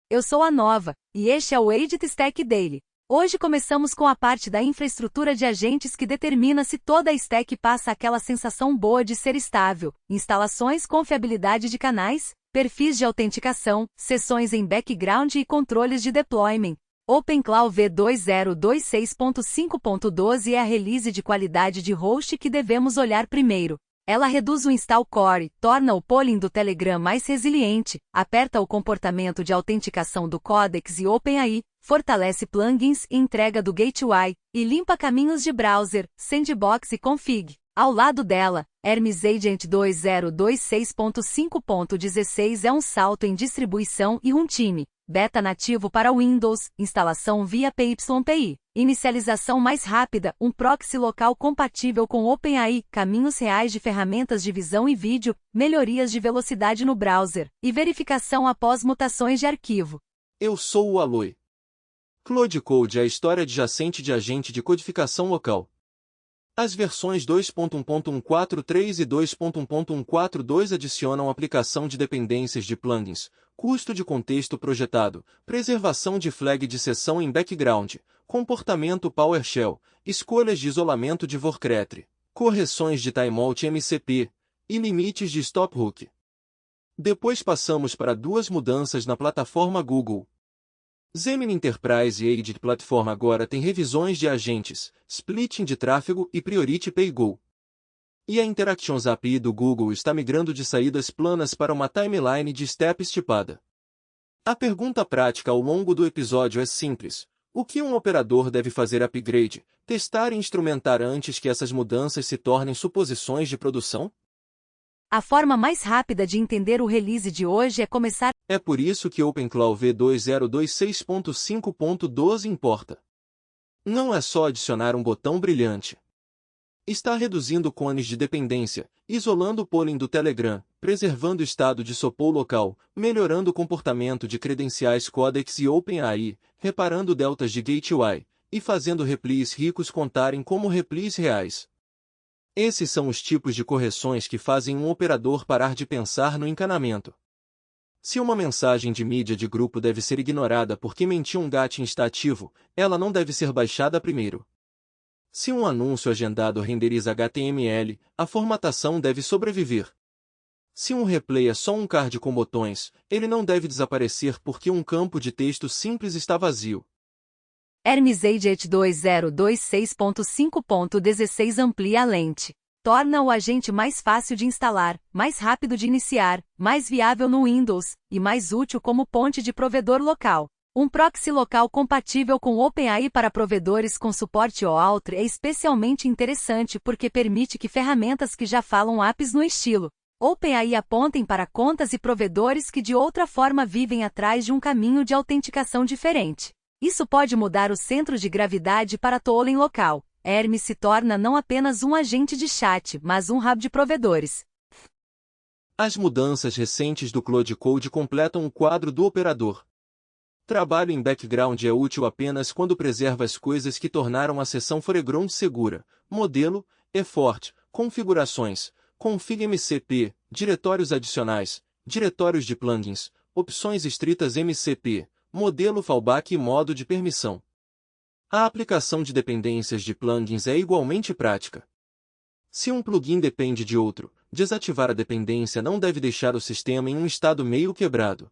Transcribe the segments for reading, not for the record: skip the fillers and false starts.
Eu sou a Nova, e este é o Edit Stack Daily. Hoje começamos com a parte da infraestrutura de agentes que determina se toda a stack passa aquela sensação boa de ser estável, instalações, confiabilidade de canais, perfis de autenticação, sessões em background e controles de deployment. OpenClaw V2026.5.12 é a release de qualidade de host que devemos olhar primeiro. Ela reduz o install core, torna o polling do Telegram mais resiliente, aperta o comportamento de autenticação do Codex e OpenAI, fortalece plugins e entrega do Gateway, e limpa caminhos de browser, sandbox e config. Ao lado dela, Hermes Agent 2026.5.16 é um salto em distribuição e um time. Beta nativo para Windows, instalação via PyPI, inicialização mais rápida, um proxy local compatível com OpenAI, caminhos reais de ferramentas de visão e vídeo, melhorias de velocidade no browser, e verificação após mutações de arquivo. Eu sou o Aloy. Cloud Code é a história adjacente de agente de codificação local. As versões 2.1.143 e 2.1.142 adicionam aplicação de dependências de plugins, custo de contexto projetado, preservação de flag de sessão em background, comportamento PowerShell, escolhas de isolamento de Workretre, correções de timeout MCP e limites de stop hook. Depois passamos para duas mudanças na plataforma Google. Gemini Enterprise e Edit Platform agora tem revisões de agentes, splitting de tráfego e Priority Pay Go. E a Interactions API do Google está migrando de saídas planas para uma timeline de step estipada. A pergunta prática ao longo do episódio é simples: o que um operador deve fazer upgrade, testar e instrumentar antes que essas mudanças se tornem suposições de produção? A forma mais rápida de entender o release de hoje é começar. É por isso que OpenClaw V2026.5.12 importa. Não é só adicionar um botão brilhante. Está reduzindo cones de dependência, isolando o polling do Telegram, preservando o estado de SOAP local, melhorando o comportamento de credenciais Codex e OpenAI, reparando deltas de Gateway, e fazendo replis ricos contarem como replis reais. Esses são os tipos de correções que fazem um operador parar de pensar no encanamento. Se uma mensagem de mídia de grupo deve ser ignorada porque mentiu um gatin está ativo, ela não deve ser baixada primeiro. Se um anúncio agendado renderiza HTML, a formatação deve sobreviver. Se um replay é só um card com botões, ele não deve desaparecer porque um campo de texto simples está vazio. Hermes Agent 2026.5.16 amplia a lente. Torna o agente mais fácil de instalar, mais rápido de iniciar, mais viável no Windows, e mais útil como ponte de provedor local. Um proxy local compatível com OpenAI para provedores com suporte OAuth é especialmente interessante porque permite que ferramentas que já falam APIs no estilo OpenAI apontem para contas e provedores que de outra forma vivem atrás de um caminho de autenticação diferente. Isso pode mudar o centro de gravidade para tolling local. Hermes se torna não apenas um agente de chat, mas um hub de provedores. As mudanças recentes do Cloud Code completam o quadro do operador. Trabalho em background é útil apenas quando preserva as coisas que tornaram a sessão foreground segura: modelo, effort, configurações, config MCP, diretórios adicionais, diretórios de plugins, opções estritas MCP, modelo fallback e modo de permissão. A aplicação de dependências de plugins é igualmente prática. Se um plugin depende de outro, desativar a dependência não deve deixar o sistema em um estado meio quebrado.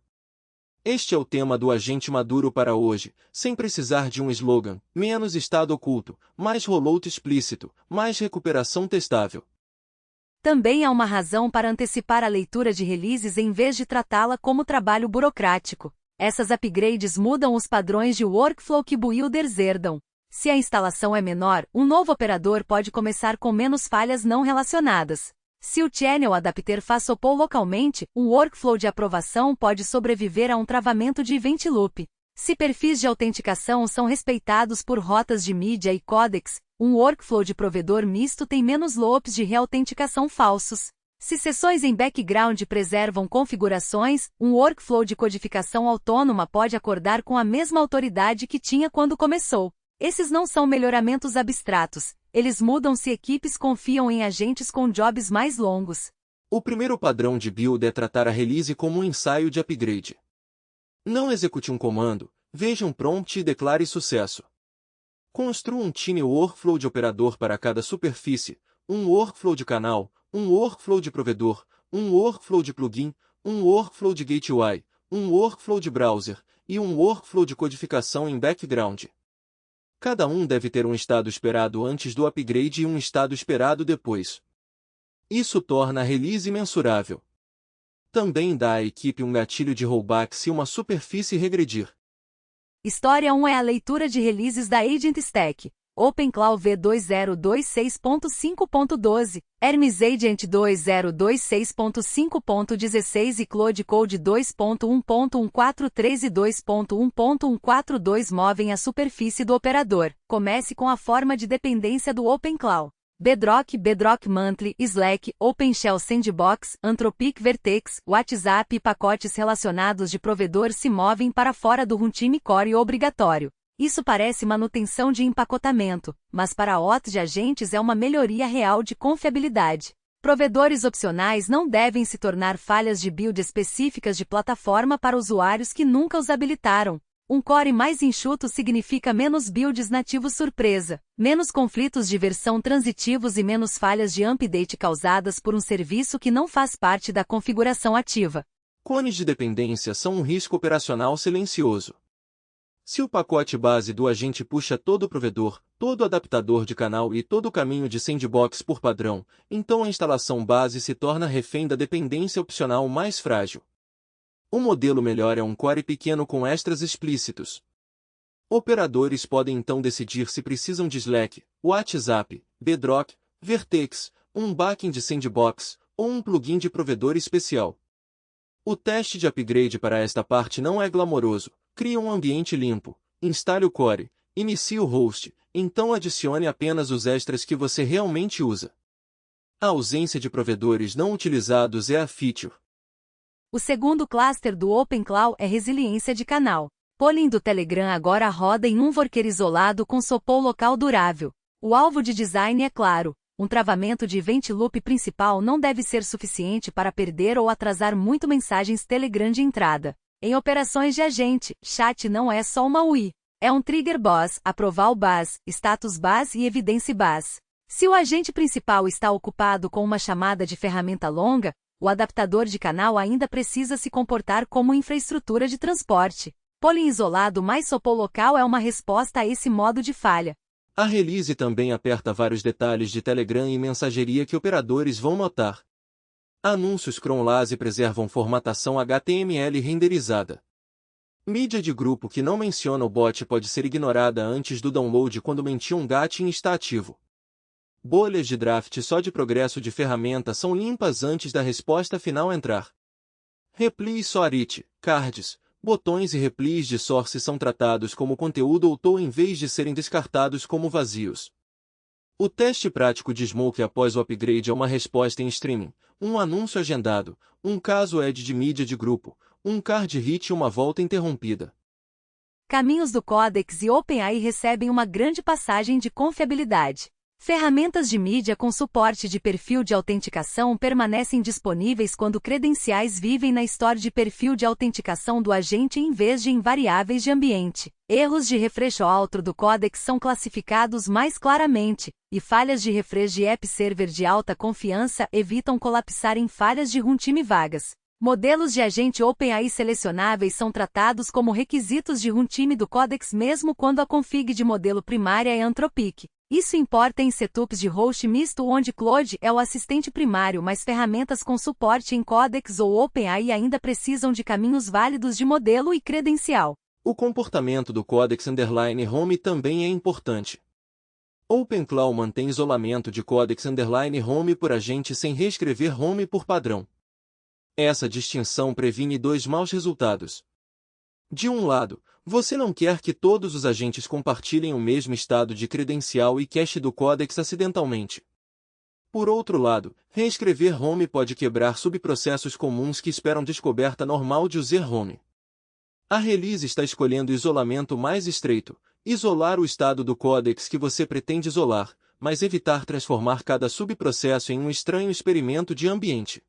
Este é o tema do agente maduro para hoje, sem precisar de um slogan: menos estado oculto, mais rollout explícito, mais recuperação testável. Também há uma razão para antecipar a leitura de releases em vez de tratá-la como trabalho burocrático. Essas upgrades mudam os padrões de workflow que builders herdam. Se a instalação é menor, um novo operador pode começar com menos falhas não relacionadas. Se o channel adapter faz SOAP localmente, um workflow de aprovação pode sobreviver a um travamento de event loop. Se perfis de autenticação são respeitados por rotas de mídia e codecs, um workflow de provedor misto tem menos loops de reautenticação falsos. Se sessões em background preservam configurações, um workflow de codificação autônoma pode acordar com a mesma autoridade que tinha quando começou. Esses não são melhoramentos abstratos, eles mudam se equipes confiam em agentes com jobs mais longos. O primeiro padrão de build é tratar a release como um ensaio de upgrade. Não execute um comando, veja um prompt e declare sucesso. Construa um Tiny Workflow de operador para cada superfície, um workflow de canal, um workflow de provedor, um workflow de plugin, um workflow de gateway, um workflow de browser e um workflow de codificação em background. Cada um deve ter um estado esperado antes do upgrade e um estado esperado depois. Isso torna a release mensurável. Também dá à equipe um gatilho de rollback se uma superfície regredir. História 1 é a leitura de releases da Agent Stack. OpenClaw V2026.5.12, Hermes Agent 2026.5.16 e Cloud Code 2.1.143 e 2.1.142 movem a superfície do operador. Comece com a forma de dependência do OpenClaw. Bedrock, Bedrock Monthly, Slack, OpenShell Sandbox, Anthropic Vertex, WhatsApp e pacotes relacionados de provedor se movem para fora do runtime core obrigatório. Isso parece manutenção de empacotamento, mas para OT de agentes é uma melhoria real de confiabilidade. Provedores opcionais não devem se tornar falhas de build específicas de plataforma para usuários que nunca os habilitaram. Um core mais enxuto significa menos builds nativos surpresa, menos conflitos de versão transitivos e menos falhas de update causadas por um serviço que não faz parte da configuração ativa. Cones de dependência são um risco operacional silencioso. Se o pacote base do agente puxa todo o provedor, todo o adaptador de canal e todo o caminho de sandbox por padrão, então a instalação base se torna refém da dependência opcional mais frágil. O modelo melhor é um core pequeno com extras explícitos. Operadores podem então decidir se precisam de Slack, WhatsApp, Bedrock, Vertex, um backend de sandbox ou um plugin de provedor especial. O teste de upgrade para esta parte não é glamouroso. Crie um ambiente limpo, instale o core, inicie o host, então adicione apenas os extras que você realmente usa. A ausência de provedores não utilizados é a feature. O segundo cluster do OpenClaw é resiliência de canal. Polling do Telegram agora roda em um worker isolado com SOPO local durável. O alvo de design é claro. Um travamento de event loop principal não deve ser suficiente para perder ou atrasar muito mensagens Telegram de entrada. Em operações de agente, chat não é só uma UI. É um trigger bus, approval bus, status bus e evidence bus. Se o agente principal está ocupado com uma chamada de ferramenta longa, o adaptador de canal ainda precisa se comportar como infraestrutura de transporte. Polling isolado mais SOPO local é uma resposta a esse modo de falha. A release também aperta vários detalhes de Telegram e mensageria que operadores vão notar. Anúncios cron-lase preservam formatação HTML renderizada. Mídia de grupo que não menciona o bot pode ser ignorada antes do download quando mention-gating está ativo. Bolhas de draft só de progresso de ferramenta são limpas antes da resposta final entrar. Replies SORT, cards, botões e replies de source são tratados como conteúdo ou tool em vez de serem descartados como vazios. O teste prático de Smoke após o upgrade é uma resposta em streaming, um anúncio agendado, um caso add de mídia de grupo, um card hit e uma volta interrompida. Caminhos do Codex e OpenAI recebem uma grande passagem de confiabilidade. Ferramentas de mídia com suporte de perfil de autenticação permanecem disponíveis quando credenciais vivem na store de perfil de autenticação do agente em vez de em variáveis de ambiente. Erros de refresh outro do Codex são classificados mais claramente, e falhas de refresh de app server de alta confiança evitam colapsar em falhas de runtime vagas. Modelos de agente OpenAI selecionáveis são tratados como requisitos de runtime do Codex mesmo quando a config de modelo primária é Anthropic. Isso importa em setups de host misto onde Cloud é o assistente primário, mas ferramentas com suporte em Codex ou OpenAI ainda precisam de caminhos válidos de modelo e credencial. O comportamento do Codex _Home também é importante. OpenClaw mantém isolamento de Codex _Home por agente sem reescrever Home por padrão. Essa distinção previne dois maus resultados. De um lado, você não quer que todos os agentes compartilhem o mesmo estado de credencial e cache do Codex acidentalmente. Por outro lado, reescrever Home pode quebrar subprocessos comuns que esperam descoberta normal de user Home. A release está escolhendo o isolamento mais estreito, isolar o estado do Codex que você pretende isolar, mas evitar transformar cada subprocesso em um estranho experimento de ambiente.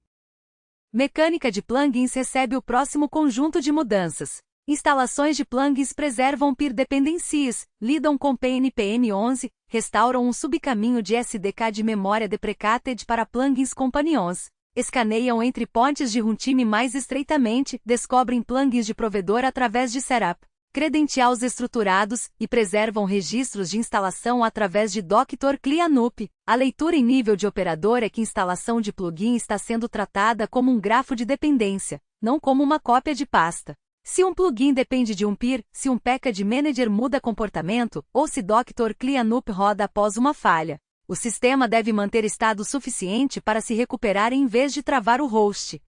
Mecânica de plugins recebe o próximo conjunto de mudanças. Instalações de plugins preservam peer dependencies, lidam com PNPN11, restauram um subcaminho de SDK de memória deprecated para plugins companions, escaneiam entre pontes de runtime mais estreitamente, descobrem plugins de provedor através de setup, credencials estruturados, e preservam registros de instalação através de Dr. CliaNup. A leitura em nível de operador é que instalação de plugin está sendo tratada como um grafo de dependência, não como uma cópia de pasta. Se um plugin depende de um peer, se um package manager muda comportamento, ou se Dr. CliaNup roda após uma falha, o sistema deve manter estado suficiente para se recuperar em vez de travar o host.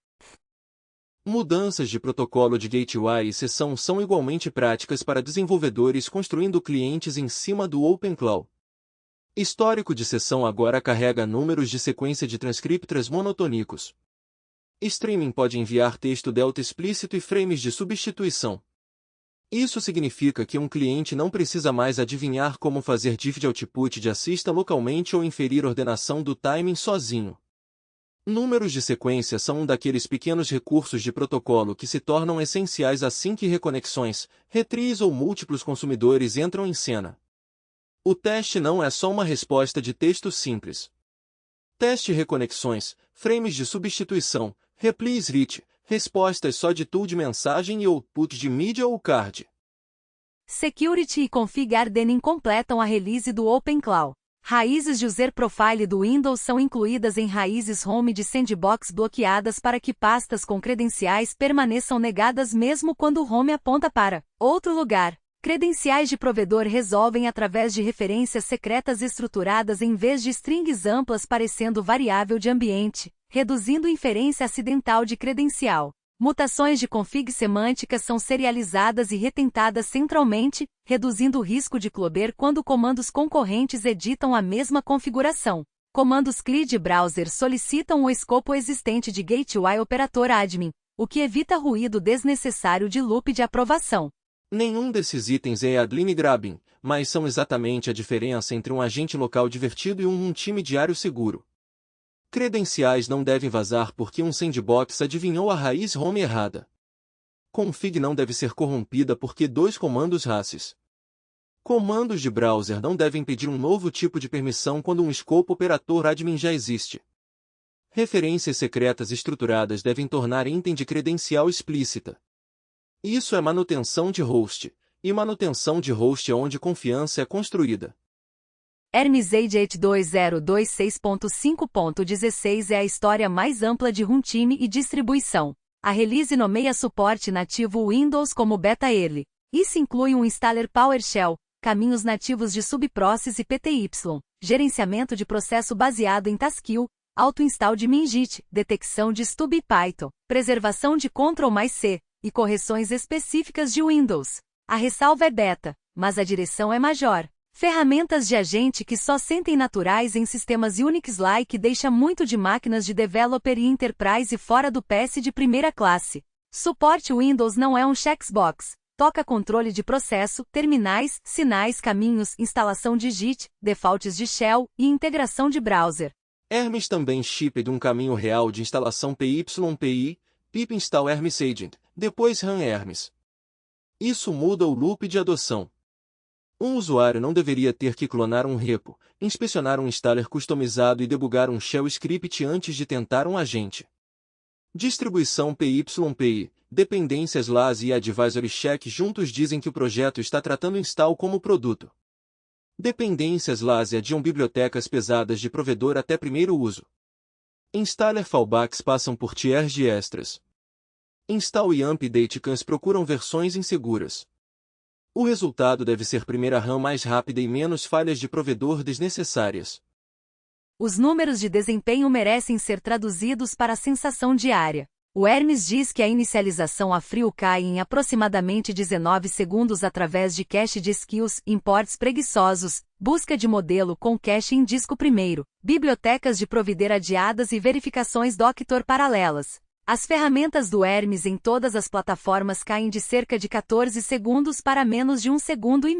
Mudanças de protocolo de gateway e sessão são igualmente práticas para desenvolvedores construindo clientes em cima do OpenClaw. Histórico de sessão agora carrega números de sequência de transcriptors monotônicos. Streaming pode enviar texto delta explícito e frames de substituição. Isso significa que um cliente não precisa mais adivinhar como fazer diff de output de assista localmente ou inferir ordenação do timing sozinho. Números de sequência são um daqueles pequenos recursos de protocolo que se tornam essenciais assim que reconexões, retries ou múltiplos consumidores entram em cena. O teste não é só uma resposta de texto simples. Teste reconexões, frames de substituição, replies reach, respostas só de tool de mensagem e output de mídia ou card. Security e config hardening completam a release do OpenClaw. Raízes de user profile do Windows são incluídas em raízes home de sandbox bloqueadas para que pastas com credenciais permaneçam negadas mesmo quando o home aponta para outro lugar. Credenciais de provedor resolvem através de referências secretas estruturadas em vez de strings amplas parecendo variável de ambiente, reduzindo inferência acidental de credencial. Mutações de config semânticas são serializadas e retentadas centralmente, reduzindo o risco de clober quando comandos concorrentes editam a mesma configuração. Comandos CLI de browser solicitam o escopo existente de Gateway Operator Admin, o que evita ruído desnecessário de loop de aprovação. Nenhum desses itens é admin grabbing, mas são exatamente a diferença entre um agente local divertido e um time diário seguro. Credenciais não devem vazar porque um sandbox adivinhou a raiz home errada. Config não deve ser corrompida porque dois comandos races. Comandos de browser não devem pedir um novo tipo de permissão quando um escopo operator admin já existe. Referências secretas estruturadas devem tornar item de credencial explícita. Isso é manutenção de host, e manutenção de host é onde confiança é construída. Hermes Agent 2026.5.16 é a história mais ampla de runtime e distribuição. A release nomeia suporte nativo Windows como Beta Early. Isso inclui um installer PowerShell, caminhos nativos de subprocess e PTY, gerenciamento de processo baseado em Taskill, auto-install de Mingit, detecção de stub e Python, preservação de Ctrl+C, e correções específicas de Windows. A ressalva é beta, mas a direção é major. Ferramentas de agente que só sentem naturais em sistemas Unix-like deixa muito de máquinas de developer e enterprise fora do PS de primeira classe. Suporte Windows não é um checkbox. Toca controle de processo, terminais, sinais, caminhos, instalação de JIT, defaults de shell e integração de browser. Hermes também shipped um caminho real de instalação PYPI, pip install Hermes Agent, depois run Hermes. Isso muda o loop de adoção. Um usuário não deveria ter que clonar um repo, inspecionar um installer customizado e debugar um shell script antes de tentar um agente. Distribuição PYPI, dependências LAS e Advisory Check juntos dizem que o projeto está tratando install como produto. Dependências LAS adiam bibliotecas pesadas de provedor até primeiro uso. Installer fallbacks passam por tiers de extras. Install e update cans procuram versões inseguras. O resultado deve ser primeira RAM mais rápida e menos falhas de provedor desnecessárias. Os números de desempenho merecem ser traduzidos para a sensação diária. O Hermes diz que a inicialização a frio cai em aproximadamente 19 segundos através de cache de skills, imports preguiçosos, busca de modelo com cache em disco primeiro, bibliotecas de provider adiadas e verificações Dr. paralelas. As ferramentas do Hermes em todas as plataformas caem de cerca de 14 segundos para menos de 1,5 segundos.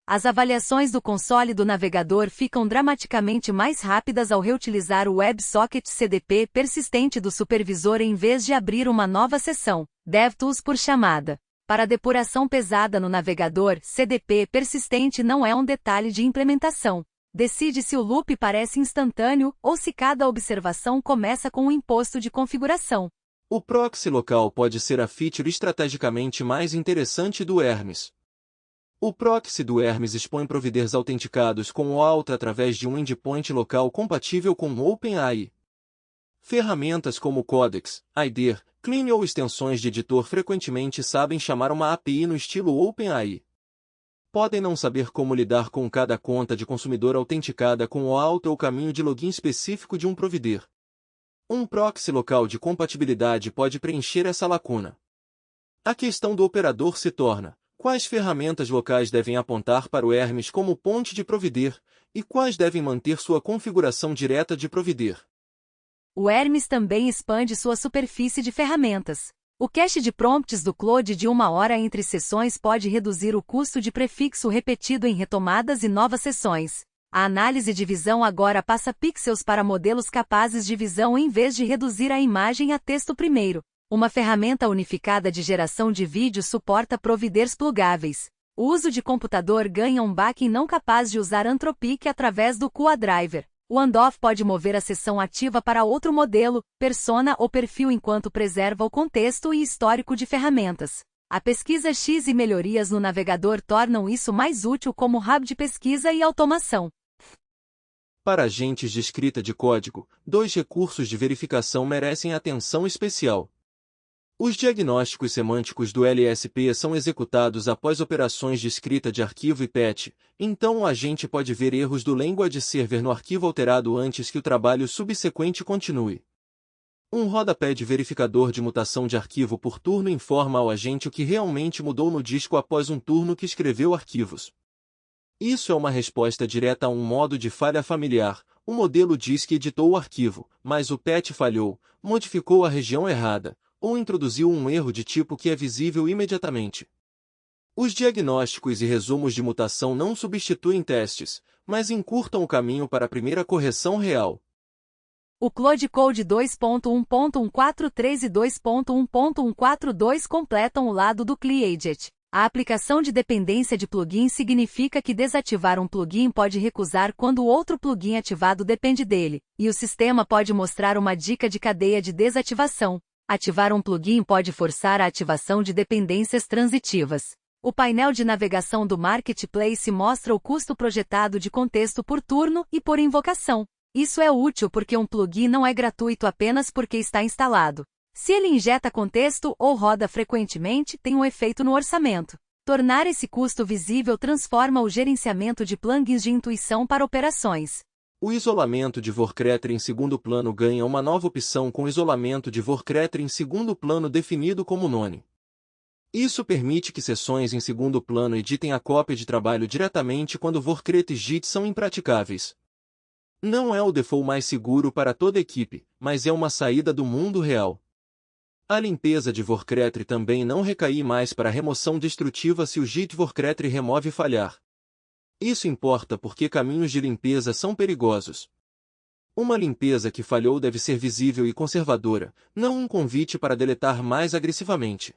As avaliações do console do navegador ficam dramaticamente mais rápidas ao reutilizar o WebSocket CDP persistente do supervisor em vez de abrir uma nova seção, DevTools por chamada. Para depuração pesada no navegador, CDP persistente não é um detalhe de implementação. Decide se o loop parece instantâneo ou se cada observação começa com um imposto de configuração. O proxy local pode ser a feature estrategicamente mais interessante do Hermes. O proxy do Hermes expõe providers autenticados com o OAuth através de um endpoint local compatível com o OpenAI. Ferramentas como Codex, IDER, Clean ou extensões de editor frequentemente sabem chamar uma API no estilo OpenAI. Podem não saber como lidar com cada conta de consumidor autenticada com o OAuth ou caminho de login específico de um provider. Um proxy local de compatibilidade pode preencher essa lacuna. A questão do operador se torna: quais ferramentas locais devem apontar para o Hermes como ponte de provider, e quais devem manter sua configuração direta de provider? O Hermes também expande sua superfície de ferramentas. O cache de prompts do Claude de 1 hora entre sessões pode reduzir o custo de prefixo repetido em retomadas e novas sessões. A análise de visão agora passa pixels para modelos capazes de visão em vez de reduzir a imagem a texto primeiro. Uma ferramenta unificada de geração de vídeo suporta providers plugáveis. O uso de computador ganha um backing não capaz de usar Anthropic através do QA-Driver. O handoff pode mover a sessão ativa para outro modelo, persona ou perfil enquanto preserva o contexto e histórico de ferramentas. A pesquisa X e melhorias no navegador tornam isso mais útil como hub de pesquisa e automação. Para agentes de escrita de código, 2 recursos de verificação merecem atenção especial. Os diagnósticos semânticos do LSP são executados após operações de escrita de arquivo e patch, então o agente pode ver erros do language server no arquivo alterado antes que o trabalho subsequente continue. Um rodapé de verificador de mutação de arquivo por turno informa ao agente o que realmente mudou no disco após um turno que escreveu arquivos. Isso é uma resposta direta a um modo de falha familiar. O modelo diz que editou o arquivo, mas o patch falhou, modificou a região errada, ou introduziu um erro de tipo que é visível imediatamente. Os diagnósticos e resumos de mutação não substituem testes, mas encurtam o caminho para a primeira correção real. O Claude Code 2.1.143 e 2.1.142 completam o lado do CliEdit. A aplicação de dependência de plugin significa que desativar um plugin pode recusar quando outro plugin ativado depende dele, e o sistema pode mostrar uma dica de cadeia de desativação. Ativar um plugin pode forçar a ativação de dependências transitivas. O painel de navegação do Marketplace mostra o custo projetado de contexto por turno e por invocação. Isso é útil porque um plugin não é gratuito apenas porque está instalado. Se ele injeta contexto ou roda frequentemente, tem um efeito no orçamento. Tornar esse custo visível transforma o gerenciamento de plugins de intuição para operações. O isolamento de Vorkreator em segundo plano ganha uma nova opção com isolamento de Vorkreator em segundo plano definido como none. Isso permite que sessões em segundo plano editem a cópia de trabalho diretamente quando Vorkreator JIT são impraticáveis. Não é o default mais seguro para toda equipe, mas é uma saída do mundo real. A limpeza de Vorkreator também não recai mais para remoção destrutiva se o JIT Vorkreator remove falhar. Isso importa porque caminhos de limpeza são perigosos. Uma limpeza que falhou deve ser visível e conservadora, não um convite para deletar mais agressivamente.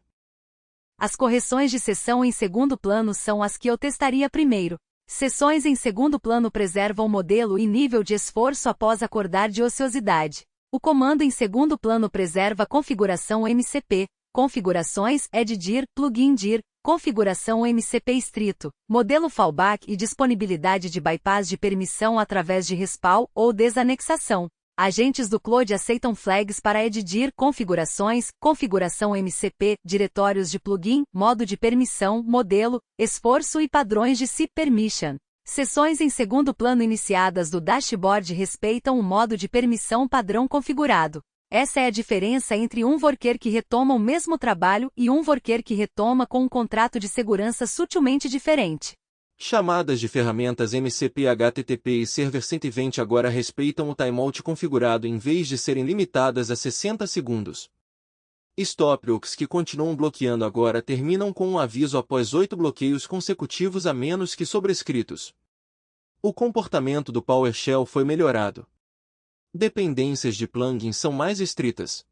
As correções de sessão em segundo plano são as que eu testaria primeiro. Sessões em segundo plano preservam o modelo e nível de esforço após acordar de ociosidade. O comando em segundo plano preserva a configuração MCP, configurações EDDIR, plugin DIR, configuração MCP estrito, modelo fallback e disponibilidade de bypass de permissão através de respawn ou desanexação. Agentes do Claude aceitam flags para EDDIR, configurações, configuração MCP, diretórios de plugin, modo de permissão, modelo, esforço e padrões de SIP permission. Sessões em segundo plano iniciadas do dashboard respeitam o modo de permissão padrão configurado. Essa é a diferença entre um worker que retoma o mesmo trabalho e um worker que retoma com um contrato de segurança sutilmente diferente. Chamadas de ferramentas MCP, HTTP e Server 120 agora respeitam o timeout configurado em vez de serem limitadas a 60 segundos. Stop hooks que continuam bloqueando agora terminam com um aviso após 8 bloqueios consecutivos a menos que sobrescritos. O comportamento do PowerShell foi melhorado. Dependências de plugins são mais estritas.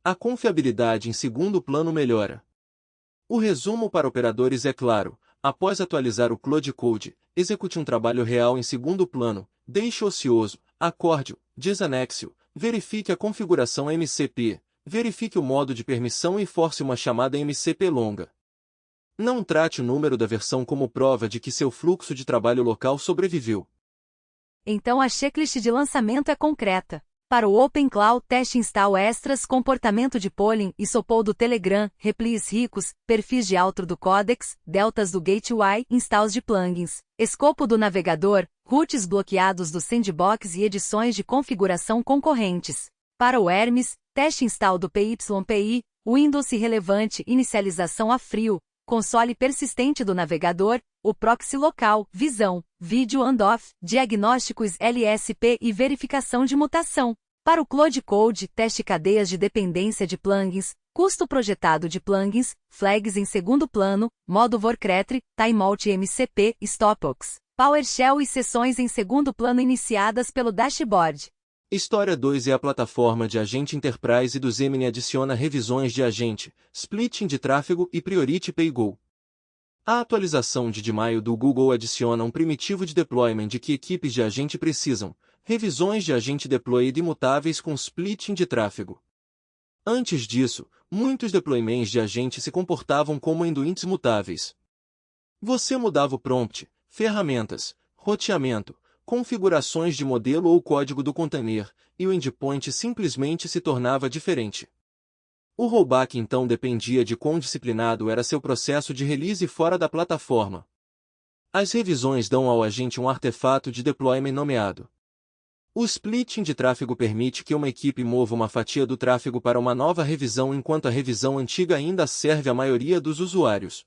A confiabilidade em segundo plano melhora. O resumo para operadores é claro: após atualizar o Cloud Code, execute um trabalho real em segundo plano, deixe ocioso, acorde-o, desanexe-o, verifique a configuração MCP, verifique o modo de permissão e force uma chamada MCP longa. Não trate o número da versão como prova de que seu fluxo de trabalho local sobreviveu. Então a checklist de lançamento é concreta. Para o Open Cloud, teste install extras, comportamento de polling, ISOPOL do Telegram, replies ricos, perfis de outro do Codex, deltas do Gateway, installs de plugins, escopo do navegador, roots bloqueados do Sandbox e edições de configuração concorrentes. Para o Hermes, teste install do PYPI, Windows irrelevante, inicialização a frio, console persistente do navegador, o proxy local, visão, vídeo handoff, diagnósticos LSP e verificação de mutação. Para o Cloud Code, teste cadeias de dependência de plugins, custo projetado de plugins, flags em segundo plano, modo Workretry, timeout MCP, Stopox, PowerShell e sessões em segundo plano iniciadas pelo dashboard. História 2 é a plataforma de agente Enterprise do Gemini adiciona revisões de agente, splitting de tráfego e Priority PayGo. A atualização de maio do Google adiciona um primitivo de deployment de que equipes de agente precisam, revisões de agente deployed imutáveis com splitting de tráfego. Antes disso, muitos deployments de agente se comportavam como endpoints mutáveis. Você mudava o prompt, ferramentas, roteamento, configurações de modelo ou código do container, e o endpoint simplesmente se tornava diferente. O rollback então dependia de quão disciplinado era seu processo de release fora da plataforma. As revisões dão ao agente um artefato de deployment nomeado. O splitting de tráfego permite que uma equipe mova uma fatia do tráfego para uma nova revisão enquanto a revisão antiga ainda serve à maioria dos usuários.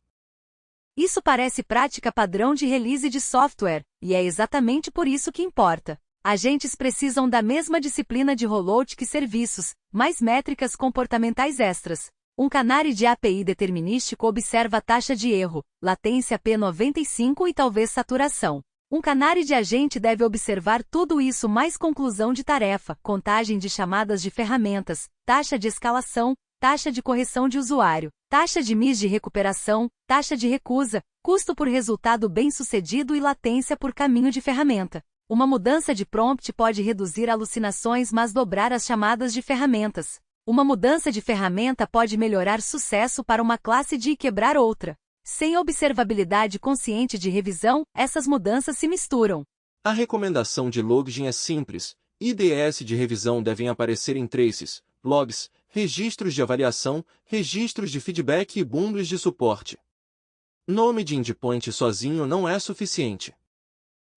Isso parece prática padrão de release de software, e é exatamente por isso que importa. Agentes precisam da mesma disciplina de rollout que serviços, mais métricas comportamentais extras. Um canary de API determinístico observa a taxa de erro, latência P95 e talvez saturação. Um canary de agente deve observar tudo isso mais conclusão de tarefa, contagem de chamadas de ferramentas, taxa de escalação, taxa de correção de usuário, taxa de miss de recuperação, taxa de recusa, custo por resultado bem-sucedido e latência por caminho de ferramenta. Uma mudança de prompt pode reduzir alucinações mas dobrar as chamadas de ferramentas. Uma mudança de ferramenta pode melhorar sucesso para uma classe e quebrar outra. Sem observabilidade consciente de revisão, essas mudanças se misturam. A recomendação de login é simples. IDS de revisão devem aparecer em traces, logs, registros de avaliação, registros de feedback e bundles de suporte. Nome de endpoint sozinho não é suficiente.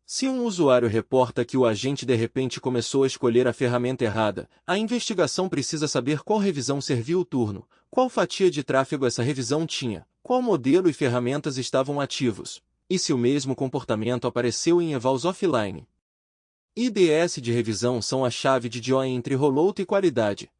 Se um usuário reporta que o agente de repente começou a escolher a ferramenta errada, a investigação precisa saber qual revisão serviu o turno, qual fatia de tráfego essa revisão tinha, qual modelo e ferramentas estavam ativos, e se o mesmo comportamento apareceu em evals offline. IDS de revisão são a chave de DOI entre rollout e qualidade.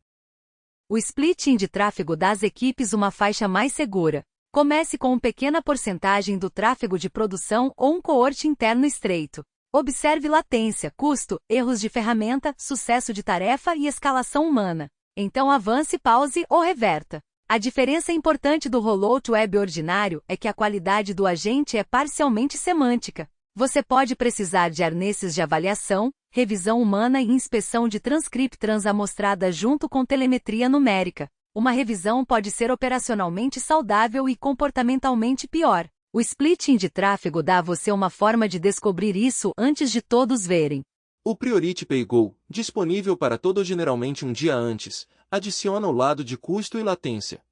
O splitting de tráfego dá às equipes uma faixa mais segura. Comece com uma pequena porcentagem do tráfego de produção ou um coorte interno estreito. Observe latência, custo, erros de ferramenta, sucesso de tarefa e escalação humana. Então avance, pause ou reverta. A diferença importante do rollout web ordinário é que a qualidade do agente é parcialmente semântica. Você pode precisar de arnesses de avaliação, revisão humana e inspeção de transcript transamostrada junto com telemetria numérica. Uma revisão pode ser operacionalmente saudável e comportamentalmente pior. O splitting de tráfego dá a você uma forma de descobrir isso antes de todos verem. O Priority PayGo, disponível para todo geralmente um dia antes, adiciona o lado de custo e latência.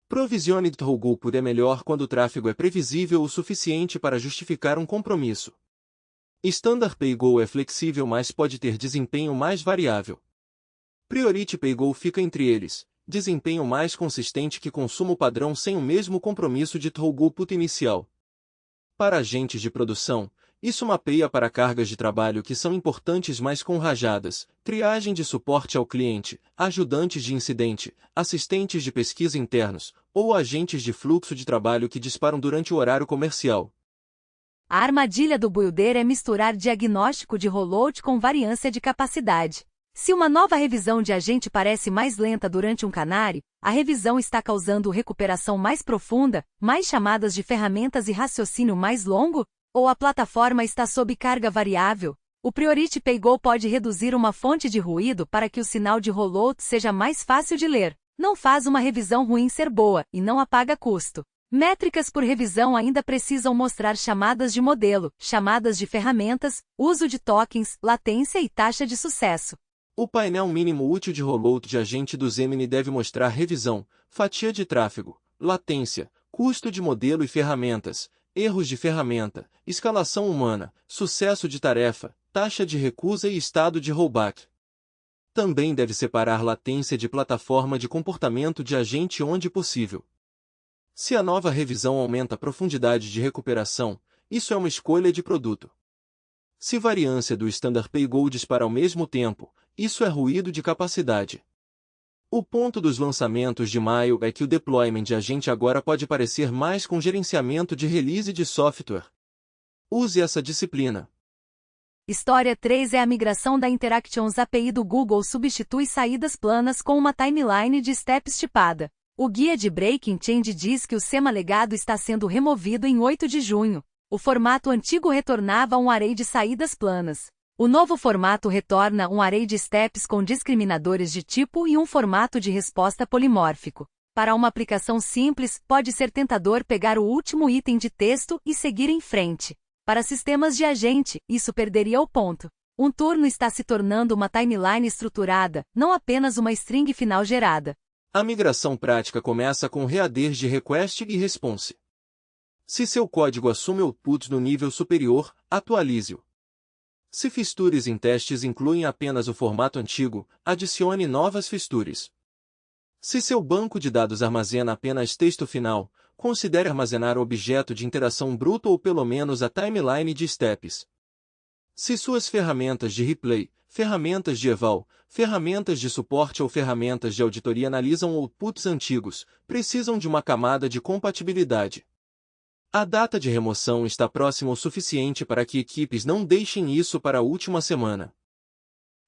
Provisioned throughput é melhor quando o tráfego é previsível o suficiente para justificar um compromisso. Standard PayGo é flexível mas pode ter desempenho mais variável. Priority PayGo fica entre eles, desempenho mais consistente que consumo padrão sem o mesmo compromisso de throughput inicial. Para agentes de produção, isso mapeia para cargas de trabalho que são importantes mas com rajadas, triagem de suporte ao cliente, ajudantes de incidente, assistentes de pesquisa internos, ou agentes de fluxo de trabalho que disparam durante o horário comercial. A armadilha do builder é misturar diagnóstico de rollout com variância de capacidade. Se uma nova revisão de agente parece mais lenta durante um canário, a revisão está causando recuperação mais profunda, mais chamadas de ferramentas e raciocínio mais longo? Ou a plataforma está sob carga variável? O Priority Paygo pode reduzir uma fonte de ruído para que o sinal de rollout seja mais fácil de ler. Não faz uma revisão ruim ser boa, e não apaga custo. Métricas por revisão ainda precisam mostrar chamadas de modelo, chamadas de ferramentas, uso de tokens, latência e taxa de sucesso. O painel mínimo útil de rollout de agente do Gemini deve mostrar revisão, fatia de tráfego, latência, custo de modelo e ferramentas, erros de ferramenta, escalação humana, sucesso de tarefa, taxa de recusa e estado de rollback. Também deve separar latência de plataforma de comportamento de agente onde possível. Se a nova revisão aumenta a profundidade de recuperação, isso é uma escolha de produto. Se variância do Standard Paygo dispara ao mesmo tempo, isso é ruído de capacidade. O ponto dos lançamentos de maio é que o deployment de agente agora pode parecer mais com gerenciamento de release de software. Use essa disciplina. História 3 é a migração da Interactions API do Google substitui saídas planas com uma timeline de steps tipada. O guia de Breaking Change diz que o SEMA legado está sendo removido em 8 de junho. O formato antigo retornava um array de saídas planas. O novo formato retorna um array de steps com discriminadores de tipo e um formato de resposta polimórfico. Para uma aplicação simples, pode ser tentador pegar o último item de texto e seguir em frente. Para sistemas de agente, isso perderia o ponto. Um turno está se tornando uma timeline estruturada, não apenas uma string final gerada. A migração prática começa com readers de request e response. Se seu código assume outputs no nível superior, atualize-o. Se fixtures em testes incluem apenas o formato antigo, adicione novas fixtures. Se seu banco de dados armazena apenas texto final, considere armazenar o objeto de interação bruto ou pelo menos a timeline de steps. Se suas ferramentas de replay, ferramentas de eval, ferramentas de suporte ou ferramentas de auditoria analisam outputs antigos, precisam de uma camada de compatibilidade. A data de remoção está próxima o suficiente para que equipes não deixem isso para a última semana.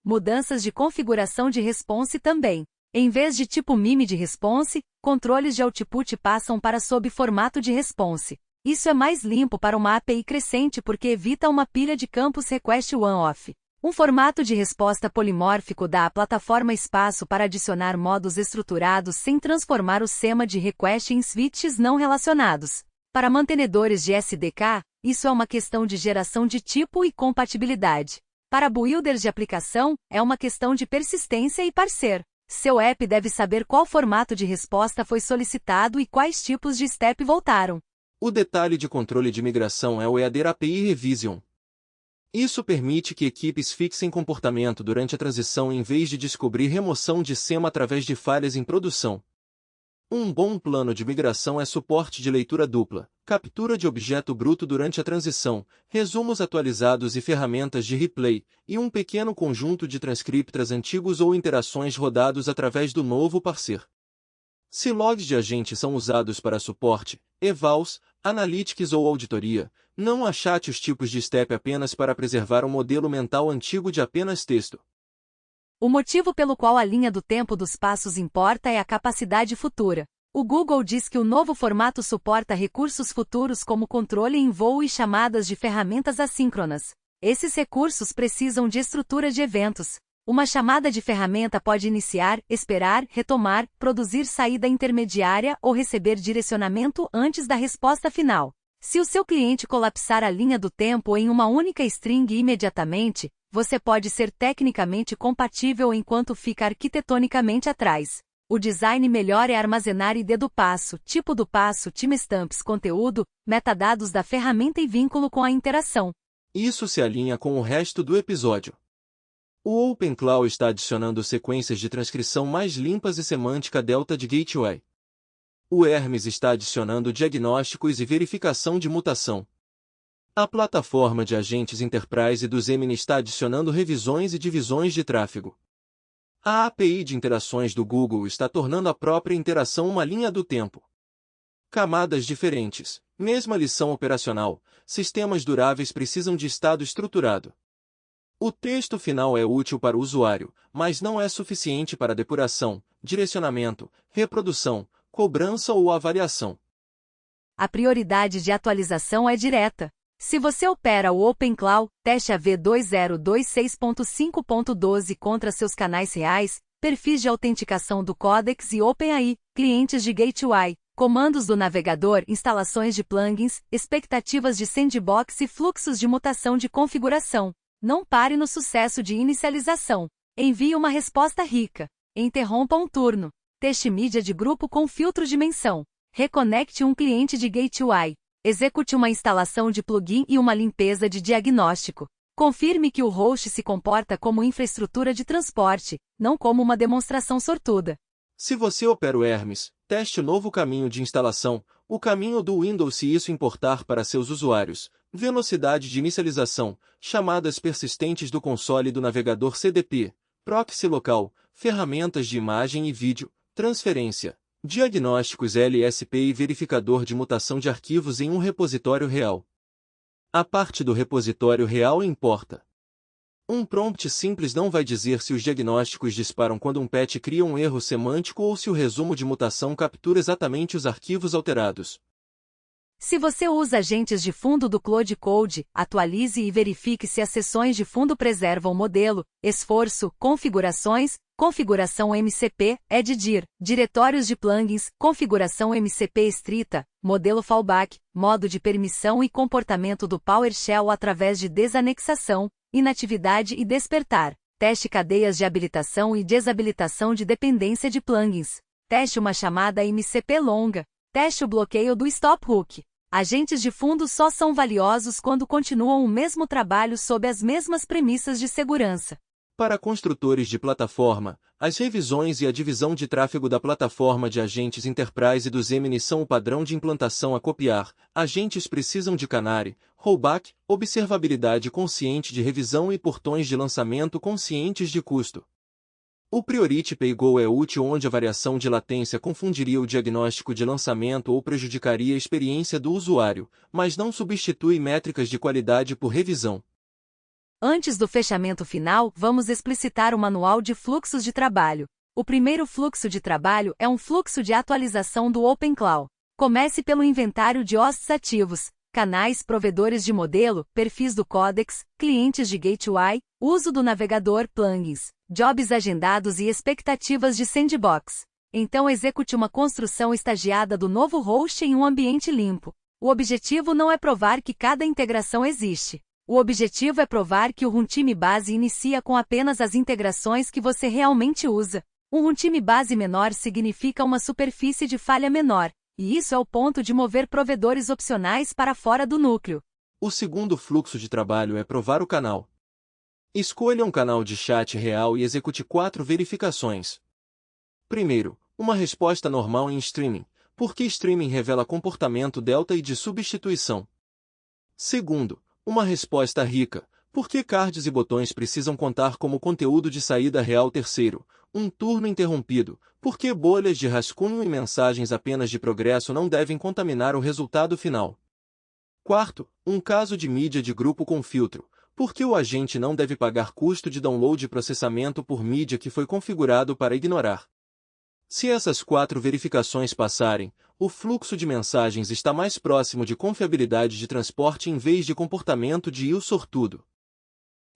Mudanças de configuração de response também. Em vez de tipo MIME de response, controles de output passam para sob formato de response. Isso é mais limpo para uma API crescente porque evita uma pilha de campos request one-off. Um formato de resposta polimórfico dá à plataforma espaço para adicionar modos estruturados sem transformar o SEMA de request em switches não relacionados. Para mantenedores de SDK, isso é uma questão de geração de tipo e compatibilidade. Para builders de aplicação, é uma questão de persistência e parser. Seu app deve saber qual formato de resposta foi solicitado e quais tipos de step voltaram. O detalhe de controle de migração é o Header API Revision. Isso permite que equipes fixem comportamento durante a transição em vez de descobrir remoção de SEMA através de falhas em produção. Um bom plano de migração é suporte de leitura dupla, captura de objeto bruto durante a transição, resumos atualizados e ferramentas de replay, e um pequeno conjunto de transcripts antigos ou interações rodados através do novo parser. Se logs de agente são usados para suporte, evals, analytics ou auditoria, não achate os tipos de step apenas para preservar um modelo mental antigo de apenas texto. O motivo pelo qual a linha do tempo dos passos importa é a capacidade futura. O Google diz que o novo formato suporta recursos futuros como controle em voo e chamadas de ferramentas assíncronas. Esses recursos precisam de estrutura de eventos. Uma chamada de ferramenta pode iniciar, esperar, retomar, produzir saída intermediária ou receber direcionamento antes da resposta final. Se o seu cliente colapsar a linha do tempo em uma única string imediatamente, você pode ser tecnicamente compatível enquanto fica arquitetonicamente atrás. O design melhor é armazenar ID do passo, tipo do passo, timestamps, conteúdo, metadados da ferramenta e vínculo com a interação. Isso se alinha com o resto do episódio. O OpenClaw está adicionando sequências de transcrição mais limpas e semântica delta de gateway. O Hermes está adicionando diagnósticos e verificação de mutação. A plataforma de agentes Enterprise do Gemini está adicionando revisões e divisões de tráfego. A API de interações do Google está tornando a própria interação uma linha do tempo. Camadas diferentes, mesma lição operacional, sistemas duráveis precisam de estado estruturado. O texto final é útil para o usuário, mas não é suficiente para depuração, direcionamento, reprodução, cobrança ou avaliação. A prioridade de atualização é direta. Se você opera o OpenClaw, teste AV 2026.5.12 contra seus canais reais, perfis de autenticação do Codex e OpenAI, clientes de Gateway, comandos do navegador, instalações de plugins, expectativas de sandbox e fluxos de mutação de configuração. Não pare no sucesso de inicialização. Envie uma resposta rica. Interrompa um turno. Teste mídia de grupo com filtro de menção. Reconecte um cliente de Gateway. Execute uma instalação de plugin e uma limpeza de diagnóstico. Confirme que o host se comporta como infraestrutura de transporte, não como uma demonstração sortuda. Se você opera o Hermes, teste o novo caminho de instalação, o caminho do Windows se isso importar para seus usuários, velocidade de inicialização, chamadas persistentes do console do navegador CDP, proxy local, ferramentas de imagem e vídeo, transferência, diagnósticos LSP e verificador de mutação de arquivos em um repositório real. A parte do repositório real importa. Um prompt simples não vai dizer se os diagnósticos disparam quando um patch cria um erro semântico ou se o resumo de mutação captura exatamente os arquivos alterados. Se você usa agentes de fundo do Cloud Code, atualize e verifique se as seções de fundo preservam modelo, esforço, configurações, configuração MCP, eddir, diretórios de plugins, configuração MCP estrita, modelo fallback, modo de permissão e comportamento do PowerShell através de desanexação, inatividade e despertar. Teste cadeias de habilitação e desabilitação de dependência de plugins. Teste uma chamada MCP longa. Teste o bloqueio do stop hook. Agentes de fundo só são valiosos quando continuam o mesmo trabalho sob as mesmas premissas de segurança. Para construtores de plataforma, as revisões e a divisão de tráfego da plataforma de agentes Enterprise dos Emini são o padrão de implantação a copiar. Agentes precisam de canary, rollback, observabilidade consciente de revisão e portões de lançamento conscientes de custo. O Priority Paygo é útil onde a variação de latência confundiria o diagnóstico de lançamento ou prejudicaria a experiência do usuário, mas não substitui métricas de qualidade por revisão. Antes do fechamento final, vamos explicitar o manual de fluxos de trabalho. O primeiro fluxo de trabalho é um fluxo de atualização do OpenClaw. Comece pelo inventário de hosts ativos, canais, provedores de modelo, perfis do Codex, clientes de Gateway, uso do navegador, plugins, jobs agendados e expectativas de sandbox. Então execute uma construção estagiada do novo host em um ambiente limpo. O objetivo não é provar que cada integração existe. O objetivo é provar que o runtime base inicia com apenas as integrações que você realmente usa. Um runtime base menor significa uma superfície de falha menor, e isso é o ponto de mover provedores opcionais para fora do núcleo. O segundo fluxo de trabalho é provar o canal. Escolha um canal de chat real e execute 4 verificações. Primeiro, uma resposta normal em streaming, porque streaming revela comportamento delta e de substituição. Segundo, uma resposta rica, porque cards e botões precisam contar como conteúdo de saída real. Terceiro, um turno interrompido, porque bolhas de rascunho e mensagens apenas de progresso não devem contaminar o resultado final. Quarto, um caso de mídia de grupo com filtro, porque o agente não deve pagar custo de download e processamento por mídia que foi configurado para ignorar. Se essas 4 verificações passarem, o fluxo de mensagens está mais próximo de confiabilidade de transporte em vez de comportamento de sortudo.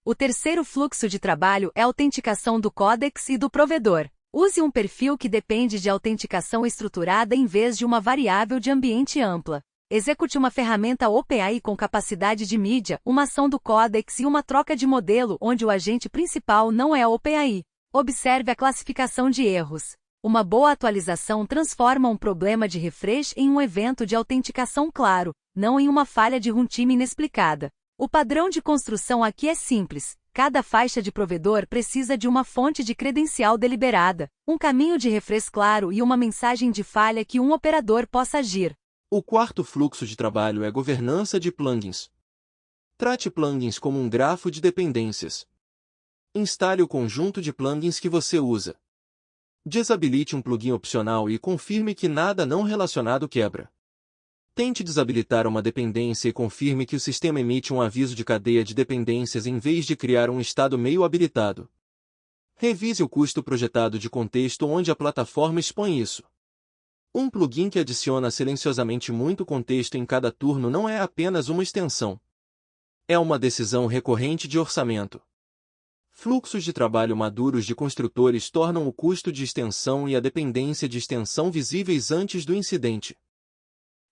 O terceiro fluxo de trabalho é a autenticação do Codex e do provedor. Use um perfil que depende de autenticação estruturada em vez de uma variável de ambiente ampla. Execute uma ferramenta OpenAI com capacidade de mídia, uma ação do Codex e uma troca de modelo onde o agente principal não é a OpenAI. Observe a classificação de erros. Uma boa atualização transforma um problema de refresh em um evento de autenticação claro, não em uma falha de runtime inexplicada. O padrão de construção aqui é simples. Cada faixa de provedor precisa de uma fonte de credencial deliberada, um caminho de refresh claro e uma mensagem de falha que um operador possa agir. O quarto fluxo de trabalho é governança de plugins. Trate plugins como um grafo de dependências. Instale o conjunto de plugins que você usa. Desabilite um plugin opcional e confirme que nada não relacionado quebra. Tente desabilitar uma dependência e confirme que o sistema emite um aviso de cadeia de dependências em vez de criar um estado meio habilitado. Revise o custo projetado de contexto onde a plataforma expõe isso. Um plugin que adiciona silenciosamente muito contexto em cada turno não é apenas uma extensão. É uma decisão recorrente de orçamento. Fluxos de trabalho maduros de construtores tornam o custo de extensão e a dependência de extensão visíveis antes do incidente.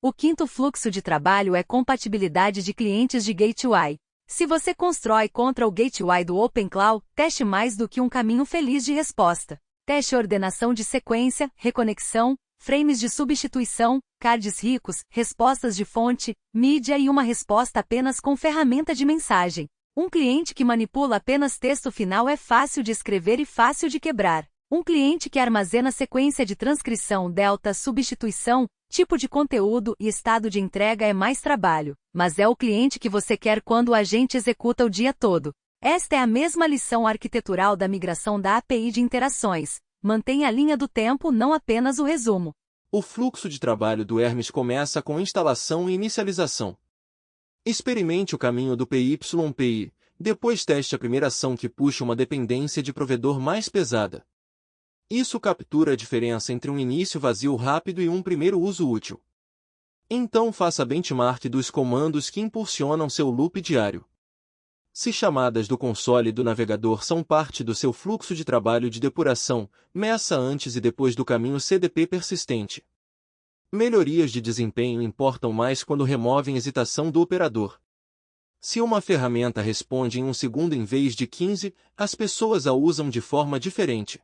O quinto fluxo de trabalho é compatibilidade de clientes de Gateway. Se você constrói contra o Gateway do OpenClaw, teste mais do que um caminho feliz de resposta. Teste ordenação de sequência, reconexão, frames de substituição, cards ricos, respostas de fonte, mídia e uma resposta apenas com ferramenta de mensagem. Um cliente que manipula apenas texto final é fácil de escrever e fácil de quebrar. Um cliente que armazena sequência de transcrição, delta, substituição, tipo de conteúdo e estado de entrega é mais trabalho, mas é o cliente que você quer quando o agente executa o dia todo. Esta é a mesma lição arquitetural da migração da API de interações. Mantenha a linha do tempo, não apenas o resumo. O fluxo de trabalho do Hermes começa com instalação e inicialização. Experimente o caminho do PYPI, depois teste a primeira ação que puxa uma dependência de provedor mais pesada. Isso captura a diferença entre um início vazio rápido e um primeiro uso útil. Então faça benchmark dos comandos que impulsionam seu loop diário. Se chamadas do console e do navegador são parte do seu fluxo de trabalho de depuração, meça antes e depois do caminho CDP persistente. Melhorias de desempenho importam mais quando removem hesitação do operador. Se uma ferramenta responde em 1 segundo em vez de 15, as pessoas a usam de forma diferente.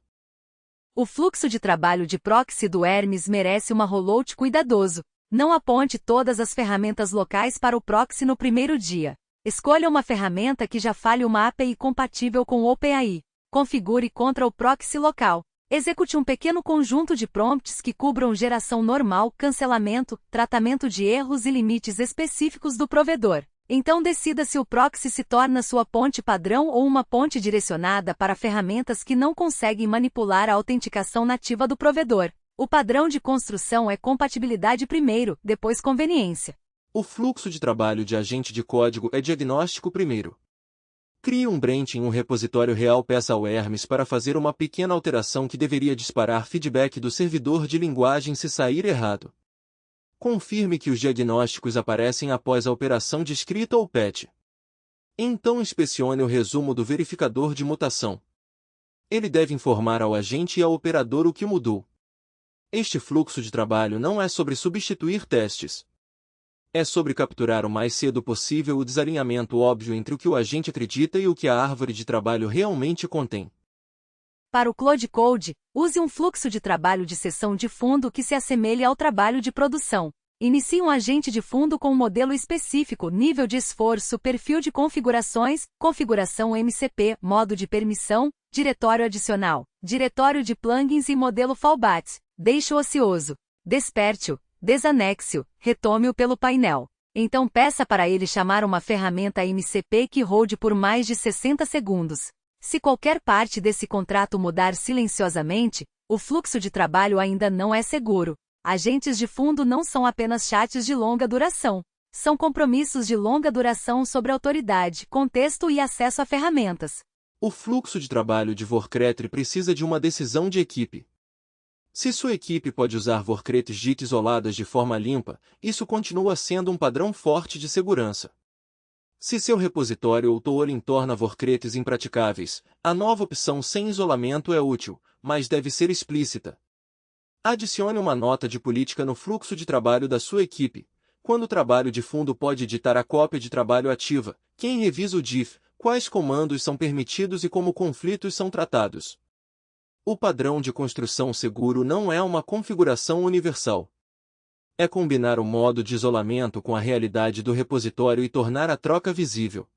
O fluxo de trabalho de proxy do Hermes merece uma rollout cuidadoso. Não aponte todas as ferramentas locais para o proxy no primeiro dia. Escolha uma ferramenta que já fale uma API compatível com o OpenAI. Configure contra o proxy local. Execute um pequeno conjunto de prompts que cubram geração normal, cancelamento, tratamento de erros e limites específicos do provedor. Então decida se o proxy se torna sua ponte padrão ou uma ponte direcionada para ferramentas que não conseguem manipular a autenticação nativa do provedor. O padrão de construção é compatibilidade primeiro, depois conveniência. O fluxo de trabalho de agente de código é diagnóstico primeiro. Crie um branch em um repositório real, peça ao Hermes para fazer uma pequena alteração que deveria disparar feedback do servidor de linguagem se sair errado. Confirme que os diagnósticos aparecem após a operação de escrita ou patch. Então inspecione o resumo do verificador de mutação. Ele deve informar ao agente e ao operador o que mudou. Este fluxo de trabalho não é sobre substituir testes. É sobre capturar o mais cedo possível o desalinhamento óbvio entre o que o agente acredita e o que a árvore de trabalho realmente contém. Para o Cloud Code, use um fluxo de trabalho de seção de fundo que se assemelhe ao trabalho de produção. Inicie um agente de fundo com um modelo específico, nível de esforço, perfil de configurações, configuração MCP, modo de permissão, diretório adicional, diretório de plugins e modelo fallback. Deixe-o ocioso. Desperte-o, desanexe-o, retome-o pelo painel. Então peça para ele chamar uma ferramenta MCP que rode por mais de 60 segundos. Se qualquer parte desse contrato mudar silenciosamente, o fluxo de trabalho ainda não é seguro. Agentes de fundo não são apenas chats de longa duração. São compromissos de longa duração sobre autoridade, contexto e acesso a ferramentas. O fluxo de trabalho de Workretry precisa de uma decisão de equipe. Se sua equipe pode usar Workretry JIT isoladas de forma limpa, isso continua sendo um padrão forte de segurança. Se seu repositório ou tooling torna Workretys impraticáveis, a nova opção sem isolamento é útil, mas deve ser explícita. Adicione uma nota de política no fluxo de trabalho da sua equipe. Quando o trabalho de fundo pode editar a cópia de trabalho ativa, quem revisa o diff, quais comandos são permitidos e como conflitos são tratados. O padrão de construção seguro não é uma configuração universal. É combinar o modo de isolamento com a realidade do repositório e tornar a troca visível.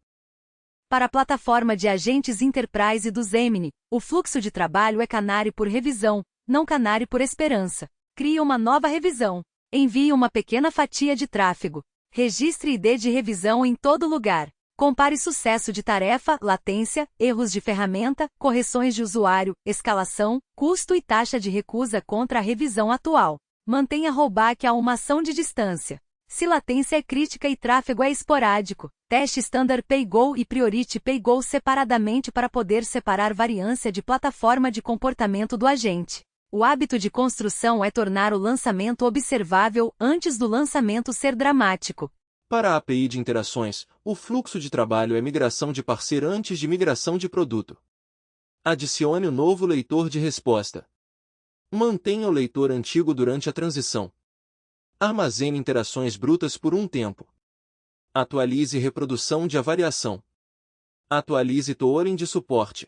Para a plataforma de agentes Enterprise do Gemini, o fluxo de trabalho é canary por revisão, não canary por esperança. Crie uma nova revisão. Envie uma pequena fatia de tráfego. Registre ID de revisão em todo lugar. Compare sucesso de tarefa, latência, erros de ferramenta, correções de usuário, escalação, custo e taxa de recusa contra a revisão atual. Mantenha rollback a uma ação de distância. Se latência é crítica e tráfego é esporádico, teste Standard PayGo e Priority PayGo separadamente para poder separar variância de plataforma de comportamento do agente. O hábito de construção é tornar o lançamento observável antes do lançamento ser dramático. Para a API de interações, o fluxo de trabalho é migração de parceiro antes de migração de produto. Adicione o novo leitor de resposta. Mantenha o leitor antigo durante a transição. Armazene interações brutas por um tempo. Atualize reprodução de avaliação. Atualize tooling de suporte.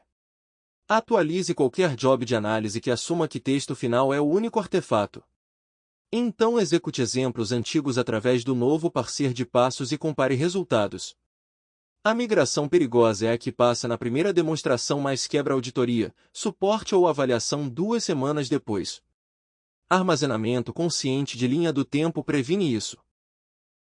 Atualize qualquer job de análise que assuma que texto final é o único artefato. Então execute exemplos antigos através do novo parser de passos e compare resultados. A migração perigosa é a que passa na primeira demonstração mas quebra a auditoria, suporte ou avaliação 2 semanas depois. Armazenamento consciente de linha do tempo previne isso.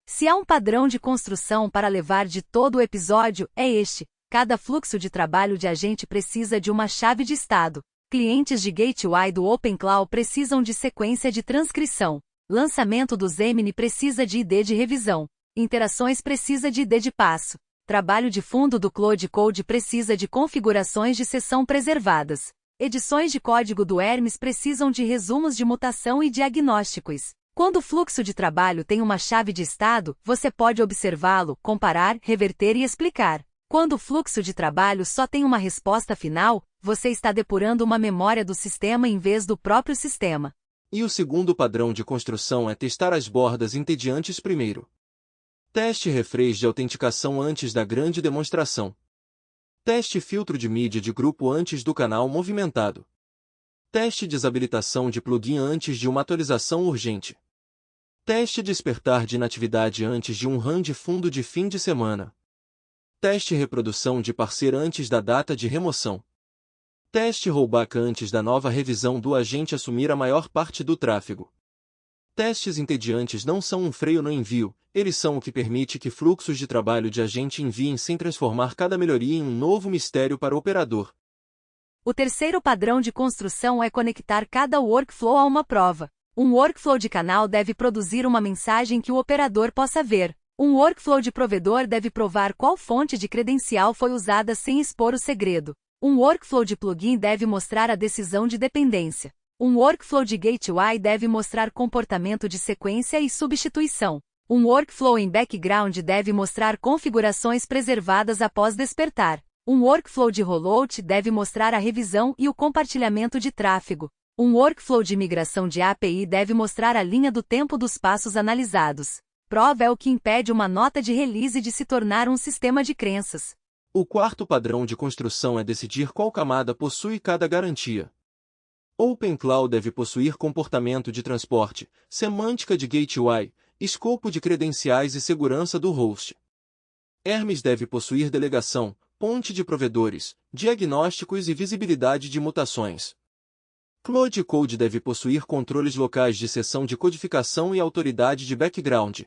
Se há um padrão de construção para levar de todo o episódio, é este. Cada fluxo de trabalho de agente precisa de uma chave de estado. Clientes de gateway do OpenCloud precisam de sequência de transcrição. Lançamento do Zemini precisa de ID de revisão. Interações precisa de ID de passo. Trabalho de fundo do Cloud Code precisa de configurações de sessão preservadas. Edições de código do Hermes precisam de resumos de mutação e diagnósticos. Quando o fluxo de trabalho tem uma chave de estado, você pode observá-lo, comparar, reverter e explicar. Quando o fluxo de trabalho só tem uma resposta final, você está depurando uma memória do sistema em vez do próprio sistema. E o segundo padrão de construção é testar as bordas entediantes primeiro. Teste refresh de autenticação antes da grande demonstração. Teste filtro de mídia de grupo antes do canal movimentado. Teste desabilitação de plugin antes de uma atualização urgente. Teste despertar de inatividade antes de um run de fundo de fim de semana. Teste reprodução de parceiro antes da data de remoção. Teste rollback antes da nova revisão do agente assumir a maior parte do tráfego. Testes entediantes não são um freio no envio, eles são o que permite que fluxos de trabalho de agente enviem sem transformar cada melhoria em um novo mistério para o operador. O terceiro padrão de construção é conectar cada workflow a uma prova. Um workflow de canal deve produzir uma mensagem que o operador possa ver. Um workflow de provedor deve provar qual fonte de credencial foi usada sem expor o segredo. Um workflow de plugin deve mostrar a decisão de dependência. Um workflow de gateway deve mostrar comportamento de sequência e substituição. Um workflow em background deve mostrar configurações preservadas após despertar. Um workflow de rollout deve mostrar a revisão e o compartilhamento de tráfego. Um workflow de migração de API deve mostrar a linha do tempo dos passos analisados. Prova é o que impede uma nota de release de se tornar um sistema de crenças. O quarto padrão de construção é decidir qual camada possui cada garantia. OpenCloud deve possuir comportamento de transporte, semântica de gateway, escopo de credenciais e segurança do host. Hermes deve possuir delegação, ponte de provedores, diagnósticos e visibilidade de mutações. Cloud Code deve possuir controles locais de seção de codificação e autoridade de background.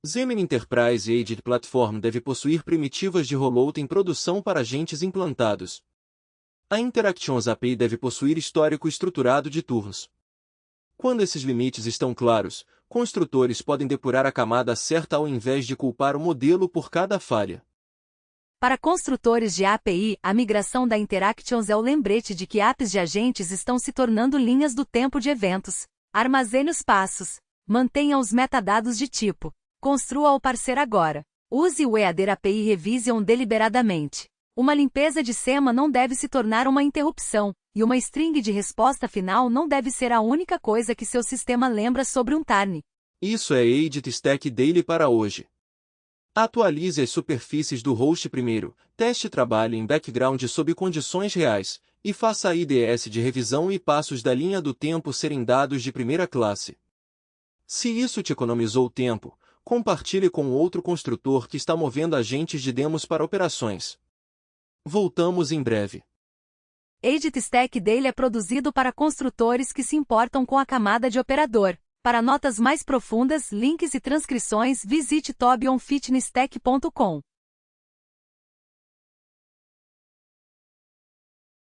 Zemini Enterprise Agent Platform deve possuir primitivas de rollout em produção para agentes implantados. A Interactions API deve possuir histórico estruturado de turnos. Quando esses limites estão claros, construtores podem depurar a camada certa ao invés de culpar o modelo por cada falha. Para construtores de API, a migração da Interactions é o lembrete de que APIs de agentes estão se tornando linhas do tempo de eventos. Armazene os passos. Mantenha os metadados de tipo. Construa o parceiro agora. Use o EADER API Revision deliberadamente. Uma limpeza de SEMA não deve se tornar uma interrupção, e uma string de resposta final não deve ser a única coisa que seu sistema lembra sobre um TARN. Isso é Agent Stack Daily para hoje. Atualize as superfícies do host primeiro, teste trabalho em background sob condições reais, e faça a IDS de revisão e passos da linha do tempo serem dados de primeira classe. Se isso te economizou tempo, compartilhe com outro construtor que está movendo agentes de demos para operações. Voltamos em breve. Agent Stack Daily é produzido para construtores que se importam com a camada de operador. Para notas mais profundas, links e transcrições, visite tobionfitnesstech.com.